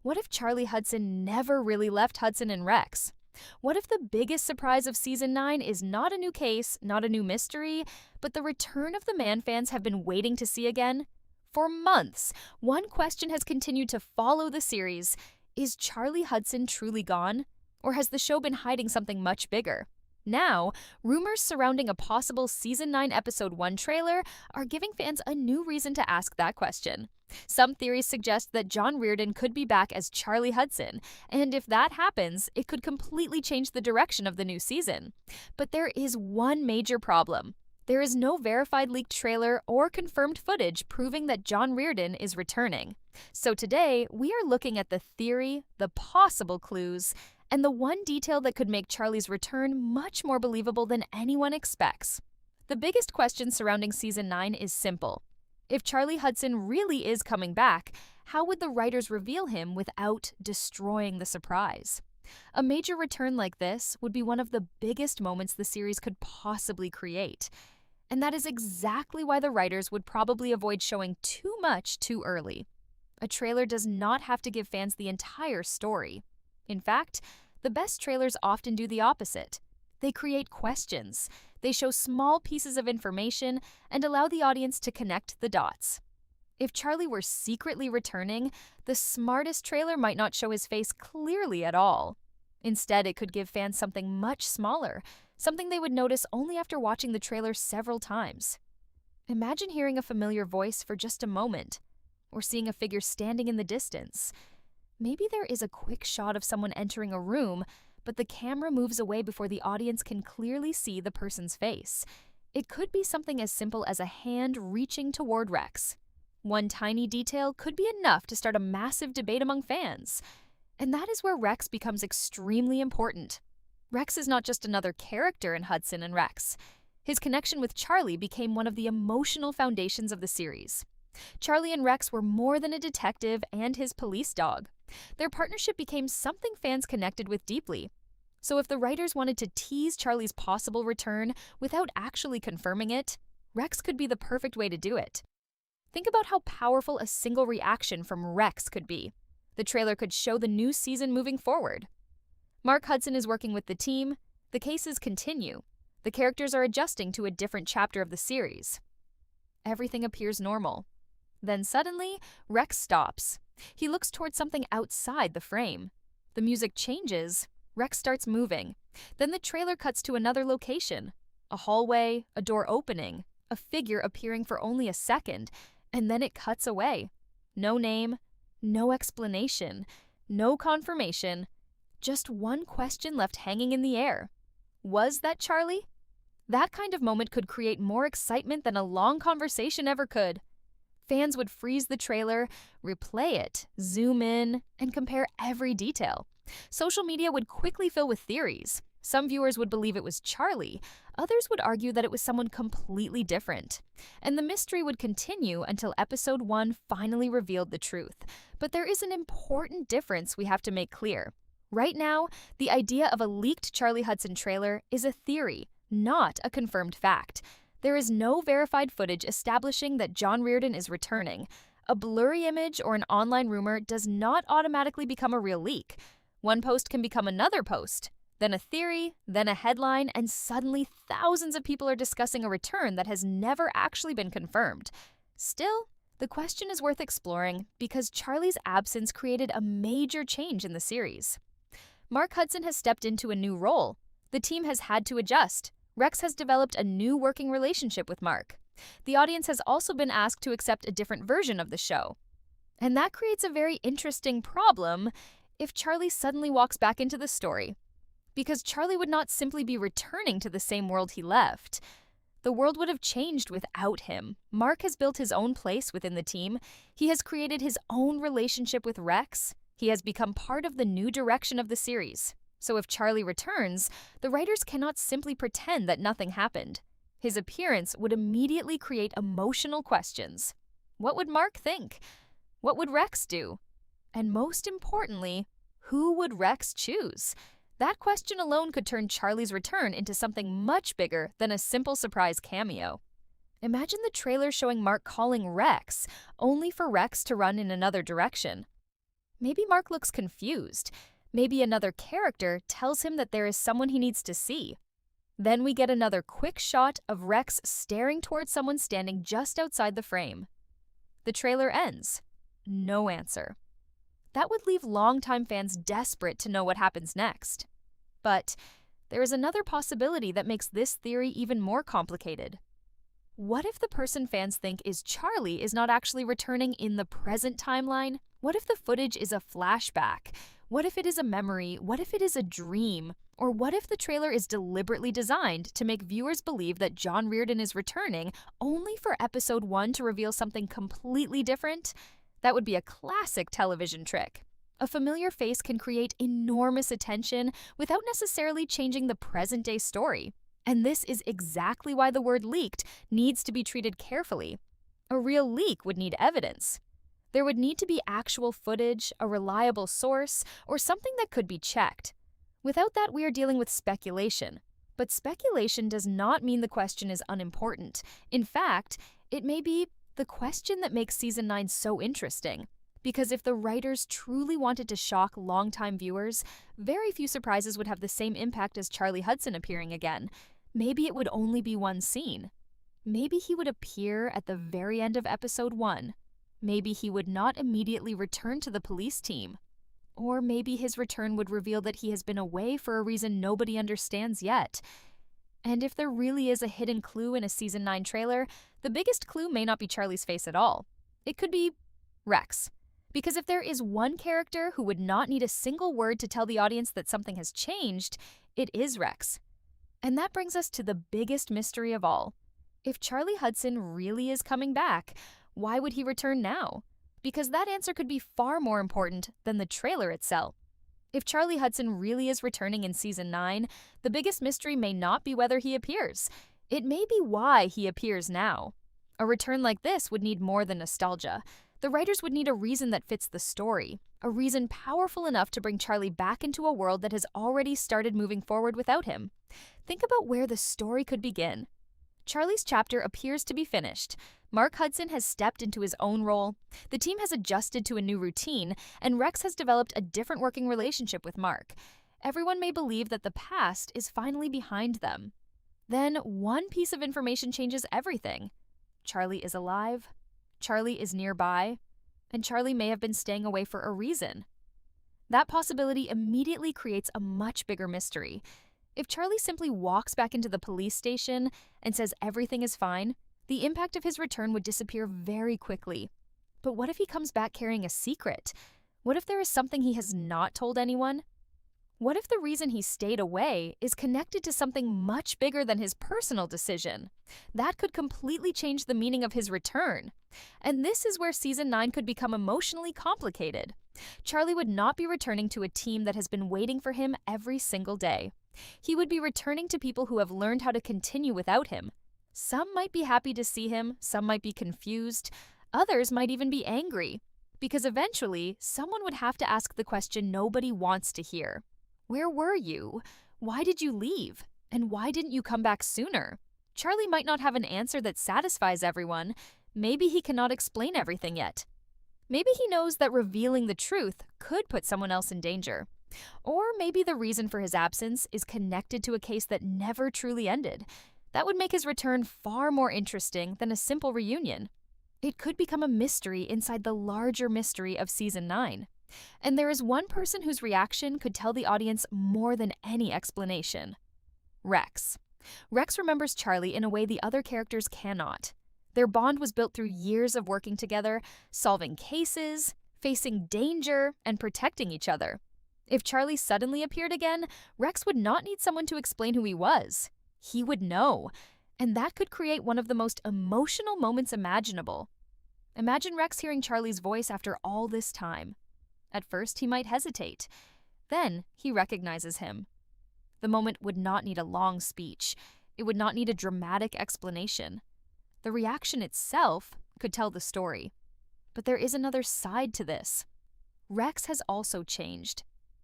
What if Charlie Hudson never really left Hudson and Rex? What if the biggest surprise of Season 9 is not a new case, not a new mystery, but the return of the man fans have been waiting to see again? For months, one question has continued to follow the series. Is Charlie Hudson truly gone? Or has the show been hiding something much bigger? Now, rumors surrounding a possible Season 9 Episode 1 trailer are giving fans a new reason to ask that question. Some theories suggest that John Reardon could be back as Charlie Hudson, and if that happens, it could completely change the direction of the new season. But there is one major problem. There is no verified leaked trailer or confirmed footage proving that John Reardon is returning. So today, we are looking at the theory, the possible clues, and the one detail that could make Charlie's return much more believable than anyone expects. The biggest question surrounding Season 9 is simple. If Charlie Hudson really is coming back, how would the writers reveal him without destroying the surprise? A major return like this would be one of the biggest moments the series could possibly create. And that is exactly why the writers would probably avoid showing too much too early. A trailer does not have to give fans the entire story. In fact, the best trailers often do the opposite. They create questions, they show small pieces of information, and allow the audience to connect the dots. If Charlie were secretly returning, the smartest trailer might not show his face clearly at all. Instead, it could give fans something much smaller, something they would notice only after watching the trailer several times. Imagine hearing a familiar voice for just a moment, or seeing a figure standing in the distance. Maybe there is a quick shot of someone entering a room, but the camera moves away before the audience can clearly see the person's face. It could be something as simple as a hand reaching toward Rex. One tiny detail could be enough to start a massive debate among fans. And that is where Rex becomes extremely important. Rex is not just another character in Hudson and Rex. His connection with Charlie became one of the emotional foundations of the series. Charlie and Rex were more than a detective and his police dog. Their partnership became something fans connected with deeply. So if the writers wanted to tease Charlie's possible return without actually confirming it, Rex could be the perfect way to do it. Think about how powerful a single reaction from Rex could be. The trailer could show the new season moving forward. Mark Hudson is working with the team. The cases continue. The characters are adjusting to a different chapter of the series. Everything appears normal. Then suddenly, Rex stops. He looks towards something outside the frame. The music changes. Rex starts moving. Then the trailer cuts to another location. A hallway, a door opening, a figure appearing for only a second, and then it cuts away. No name, no explanation, no confirmation, just one question left hanging in the air. Was that Charlie? That kind of moment could create more excitement than a long conversation ever could. Fans would freeze the trailer, replay it, zoom in, and compare every detail. Social media would quickly fill with theories. Some viewers would believe it was Charlie. Others would argue that it was someone completely different. And the mystery would continue until Episode 1 finally revealed the truth. But there is an important difference we have to make clear. Right now, the idea of a leaked Charlie Hudson trailer is a theory, not a confirmed fact. There is no verified footage establishing that John Reardon is returning. A blurry image or an online rumor does not automatically become a real leak. One post can become another post, then a theory, then a headline, and suddenly thousands of people are discussing a return that has never actually been confirmed. Still, the question is worth exploring because Charlie's absence created a major change in the series. Mark Hudson has stepped into a new role. The team has had to adjust. Rex has developed a new working relationship with Mark. The audience has also been asked to accept a different version of the show. And that creates a very interesting problem if Charlie suddenly walks back into the story. Because Charlie would not simply be returning to the same world he left. The world would have changed without him. Mark has built his own place within the team. He has created his own relationship with Rex. He has become part of the new direction of the series. So if Charlie returns, the writers cannot simply pretend that nothing happened. His appearance would immediately create emotional questions. What would Mark think? What would Rex do? And most importantly, who would Rex choose? That question alone could turn Charlie's return into something much bigger than a simple surprise cameo. Imagine the trailer showing Mark calling Rex, only for Rex to run in another direction. Maybe Mark looks confused. Maybe another character tells him that there is someone he needs to see. Then we get another quick shot of Rex staring towards someone standing just outside the frame. The trailer ends. No answer. That would leave longtime fans desperate to know what happens next. But there is another possibility that makes this theory even more complicated. What if the person fans think is Charlie is not actually returning in the present timeline? What if the footage is a flashback? What if it is a memory? What if it is a dream? Or what if the trailer is deliberately designed to make viewers believe that John Reardon is returning only for episode 1 to reveal something completely different? That would be a classic television trick. A familiar face can create enormous attention without necessarily changing the present-day story. And this is exactly why the word leaked needs to be treated carefully. A real leak would need evidence. There would need to be actual footage, a reliable source, or something that could be checked. Without that, we are dealing with speculation. But speculation does not mean the question is unimportant. In fact, it may be the question that makes Season 9 so interesting. Because if the writers truly wanted to shock longtime viewers, very few surprises would have the same impact as Charlie Hudson appearing again. Maybe it would only be one scene. Maybe he would appear at the very end of episode 1. Maybe he would not immediately return to the police team. Or maybe his return would reveal that he has been away for a reason nobody understands yet. And if there really is a hidden clue in a Season 9 trailer, the biggest clue may not be Charlie's face at all. It could be Rex. Because if there is one character who would not need a single word to tell the audience that something has changed, it is Rex. And that brings us to the biggest mystery of all. If Charlie Hudson really is coming back, why would he return now? Because that answer could be far more important than the trailer itself. If Charlie Hudson really is returning in Season 9, the biggest mystery may not be whether he appears. It may be why he appears now. A return like this would need more than nostalgia. The writers would need a reason that fits the story, a reason powerful enough to bring Charlie back into a world that has already started moving forward without him. Think about where the story could begin. Charlie's chapter appears to be finished. Mark Hudson has stepped into his own role, the team has adjusted to a new routine, and Rex has developed a different working relationship with Mark. Everyone may believe that the past is finally behind them. Then one piece of information changes everything. Charlie is alive, Charlie is nearby, and Charlie may have been staying away for a reason. That possibility immediately creates a much bigger mystery. If Charlie simply walks back into the police station and says everything is fine, the impact of his return would disappear very quickly. But what if he comes back carrying a secret? What if there is something he has not told anyone? What if the reason he stayed away is connected to something much bigger than his personal decision? That could completely change the meaning of his return. And this is where Season 9 could become emotionally complicated. Charlie would not be returning to a team that has been waiting for him every single day. He would be returning to people who have learned how to continue without him. Some might be happy to see him, some might be confused, others might even be angry. Because eventually, someone would have to ask the question nobody wants to hear. Where were you? Why did you leave? And why didn't you come back sooner? Charlie might not have an answer that satisfies everyone. Maybe he cannot explain everything yet. Maybe he knows that revealing the truth could put someone else in danger. Or maybe the reason for his absence is connected to a case that never truly ended. That would make his return far more interesting than a simple reunion. It could become a mystery inside the larger mystery of Season 9. And there is one person whose reaction could tell the audience more than any explanation. Rex. Rex remembers Charlie in a way the other characters cannot. Their bond was built through years of working together, solving cases, facing danger, and protecting each other. If Charlie suddenly appeared again, Rex would not need someone to explain who he was. He would know. And that could create one of the most emotional moments imaginable. Imagine Rex hearing Charlie's voice after all this time. At first, he might hesitate. Then, he recognizes him. The moment would not need a long speech. It would not need a dramatic explanation. The reaction itself could tell the story. But there is another side to this. Rex has also changed.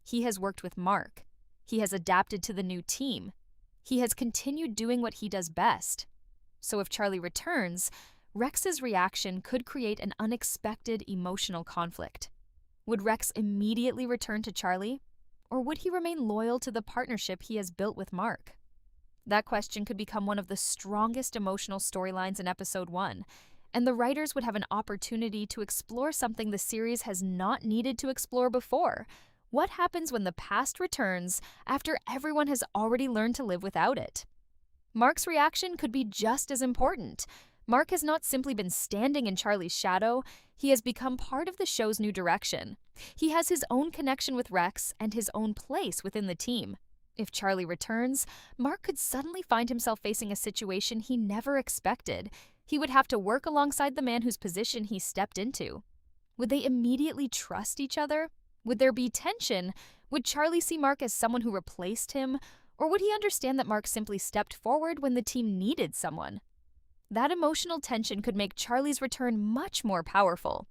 He has worked with Mark. He has adapted to the new team. He has continued doing what he does best. So if Charlie returns, Rex's reaction could create an unexpected emotional conflict. Would Rex immediately return to Charlie? Or would he remain loyal to the partnership he has built with Mark? That question could become one of the strongest emotional storylines in episode 1, and the writers would have an opportunity to explore something the series has not needed to explore before. What happens when the past returns after everyone has already learned to live without it? Mark's reaction could be just as important. Mark has not simply been standing in Charlie's shadow, he has become part of the show's new direction. He has his own connection with Rex and his own place within the team. If Charlie returns, Mark could suddenly find himself facing a situation he never expected. He would have to work alongside the man whose position he stepped into. Would they immediately trust each other? Would there be tension? Would Charlie see Mark as someone who replaced him? Or would he understand that Mark simply stepped forward when the team needed someone? That emotional tension could make Charlie's return much more powerful.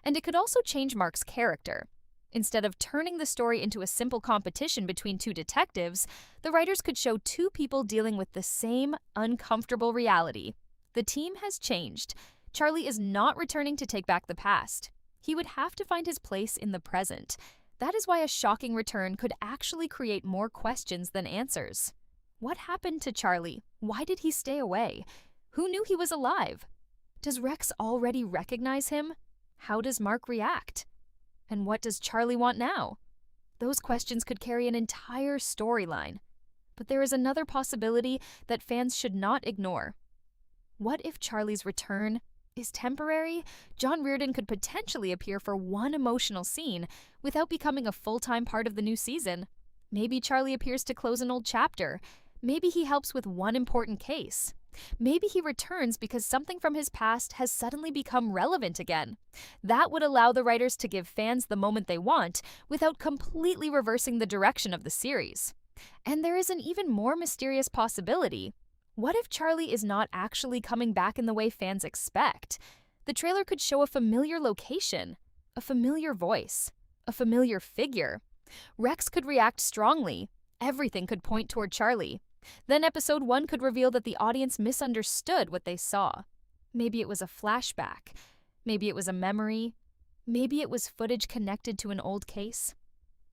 And it could also change Mark's character. Instead of turning the story into a simple competition between two detectives, the writers could show two people dealing with the same uncomfortable reality. The team has changed. Charlie is not returning to take back the past. He would have to find his place in the present. That is why a shocking return could actually create more questions than answers. What happened to Charlie? Why did he stay away? Who knew he was alive? Does Rex already recognize him? How does Mark react? And what does Charlie want now? Those questions could carry an entire storyline. But there is another possibility that fans should not ignore. What if Charlie's return is temporary? John Reardon could potentially appear for one emotional scene without becoming a full-time part of the new season. Maybe Charlie appears to close an old chapter. Maybe he helps with one important case. Maybe he returns because something from his past has suddenly become relevant again. That would allow the writers to give fans the moment they want without completely reversing the direction of the series. And there is an even more mysterious possibility. What if Charlie is not actually coming back in the way fans expect? The trailer could show a familiar location, a familiar voice, a familiar figure. Rex could react strongly. Everything could point toward Charlie. Then episode 1 could reveal that the audience misunderstood what they saw. Maybe it was a flashback. Maybe it was a memory. Maybe it was footage connected to an old case.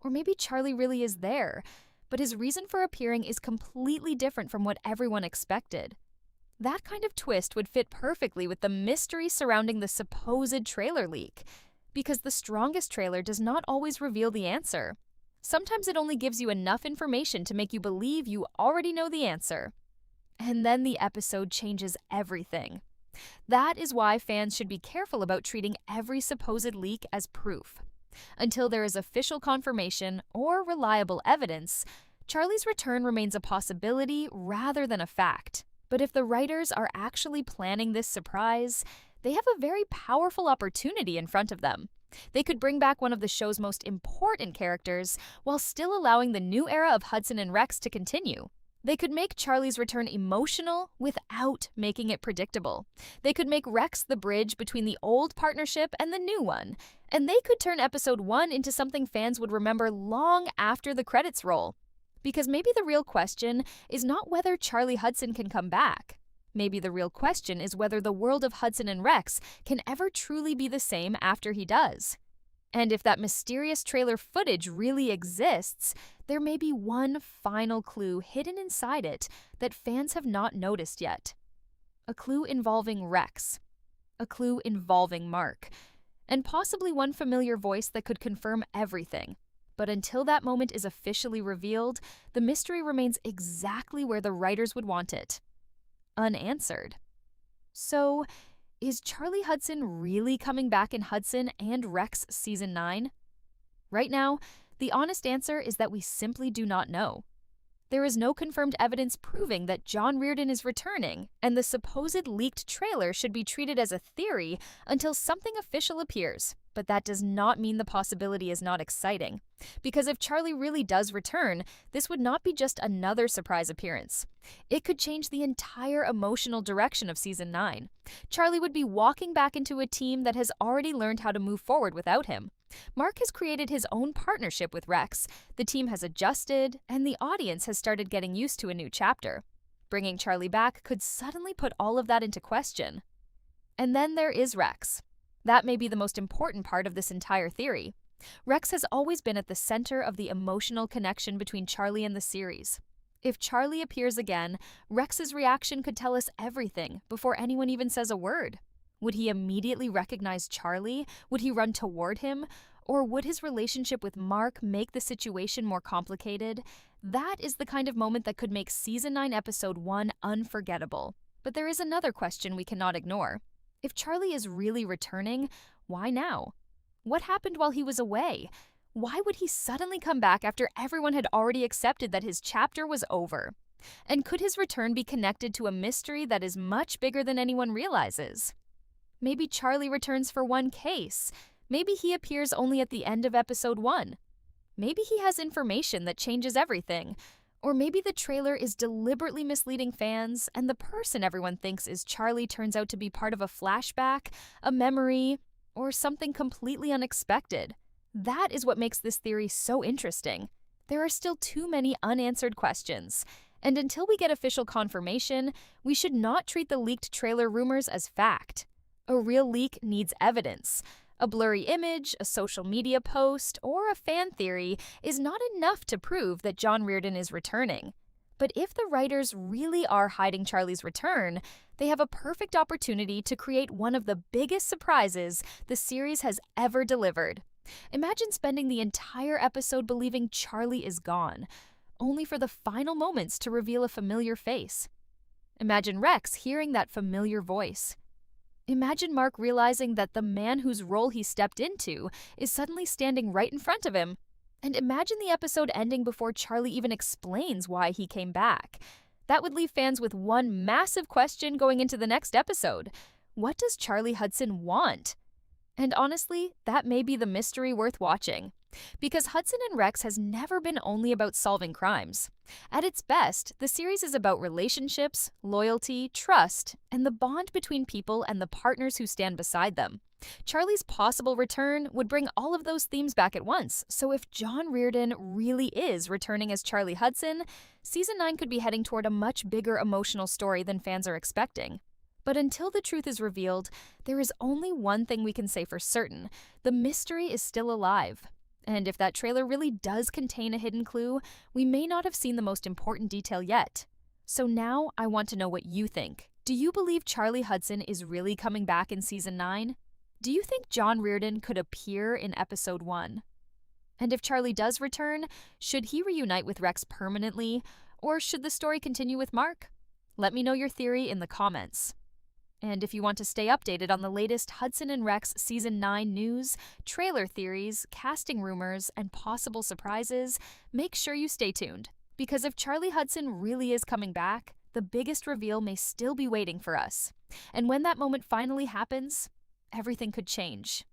Or maybe Charlie really is there, but his reason for appearing is completely different from what everyone expected. That kind of twist would fit perfectly with the mystery surrounding the supposed trailer leak, because the strongest trailer does not always reveal the answer. Sometimes it only gives you enough information to make you believe you already know the answer. And then the episode changes everything. That is why fans should be careful about treating every supposed leak as proof. Until there is official confirmation or reliable evidence, Charlie's return remains a possibility rather than a fact. But if the writers are actually planning this surprise, they have a very powerful opportunity in front of them. They could bring back one of the show's most important characters while still allowing the new era of Hudson and Rex to continue. They could make Charlie's return emotional without making it predictable. They could make Rex the bridge between the old partnership and the new one. And they could turn episode 1 into something fans would remember long after the credits roll. Because maybe the real question is not whether Charlie Hudson can come back. Maybe the real question is whether the world of Hudson and Rex can ever truly be the same after he does. And if that mysterious trailer footage really exists, there may be one final clue hidden inside it that fans have not noticed yet. A clue involving Rex. A clue involving Mark. And possibly one familiar voice that could confirm everything. But until that moment is officially revealed, the mystery remains exactly where the writers would want it. Unanswered. So, is Charlie Hudson really coming back in Hudson and Rex Season 9? Right now, the honest answer is that we simply do not know. There is no confirmed evidence proving that John Reardon is returning, and the supposed leaked trailer should be treated as a theory until something official appears. But that does not mean the possibility is not exciting. Because if Charlie really does return, this would not be just another surprise appearance. It could change the entire emotional direction of Season 9. Charlie would be walking back into a team that has already learned how to move forward without him. Mark has created his own partnership with Rex, the team has adjusted, and the audience has started getting used to a new chapter. Bringing Charlie back could suddenly put all of that into question. And then there is Rex. That may be the most important part of this entire theory. Rex has always been at the center of the emotional connection between Charlie and the series. If Charlie appears again, Rex's reaction could tell us everything before anyone even says a word. Would he immediately recognize Charlie? Would he run toward him? Or would his relationship with Mark make the situation more complicated? That is the kind of moment that could make Season 9, Episode 1 unforgettable. But there is another question we cannot ignore. If Charlie is really returning, why now? What happened while he was away? Why would he suddenly come back after everyone had already accepted that his chapter was over? And could his return be connected to a mystery that is much bigger than anyone realizes? Maybe Charlie returns for one case. Maybe he appears only at the end of Episode 1. Maybe he has information that changes everything. Or maybe the trailer is deliberately misleading fans, and the person everyone thinks is Charlie turns out to be part of a flashback, a memory, or something completely unexpected. That is what makes this theory so interesting. There are still too many unanswered questions, and until we get official confirmation, we should not treat the leaked trailer rumors as fact. A real leak needs evidence. A blurry image, a social media post, or a fan theory is not enough to prove that John Reardon is returning. But if the writers really are hiding Charlie's return, they have a perfect opportunity to create one of the biggest surprises the series has ever delivered. Imagine spending the entire episode believing Charlie is gone, only for the final moments to reveal a familiar face. Imagine Rex hearing that familiar voice. Imagine Mark realizing that the man whose role he stepped into is suddenly standing right in front of him. And imagine the episode ending before Charlie even explains why he came back. That would leave fans with one massive question going into the next episode. What does Charlie Hudson want? And honestly, that may be the mystery worth watching. Because Hudson and Rex has never been only about solving crimes. At its best, the series is about relationships, loyalty, trust, and the bond between people and the partners who stand beside them. Charlie's possible return would bring all of those themes back at once, so if John Reardon really is returning as Charlie Hudson, Season 9 could be heading toward a much bigger emotional story than fans are expecting. But until the truth is revealed, there is only one thing we can say for certain: the mystery is still alive. And if that trailer really does contain a hidden clue, we may not have seen the most important detail yet. So now I want to know what you think. Do you believe Charlie Hudson is really coming back in Season 9? Do you think John Reardon could appear in Episode 1? And if Charlie does return, should he reunite with Rex permanently, or should the story continue with Mark? Let me know your theory in the comments. And if you want to stay updated on the latest Hudson and Rex Season 9 news, trailer theories, casting rumors, and possible surprises, make sure you stay tuned. Because if Charlie Hudson really is coming back, the biggest reveal may still be waiting for us. And when that moment finally happens, everything could change.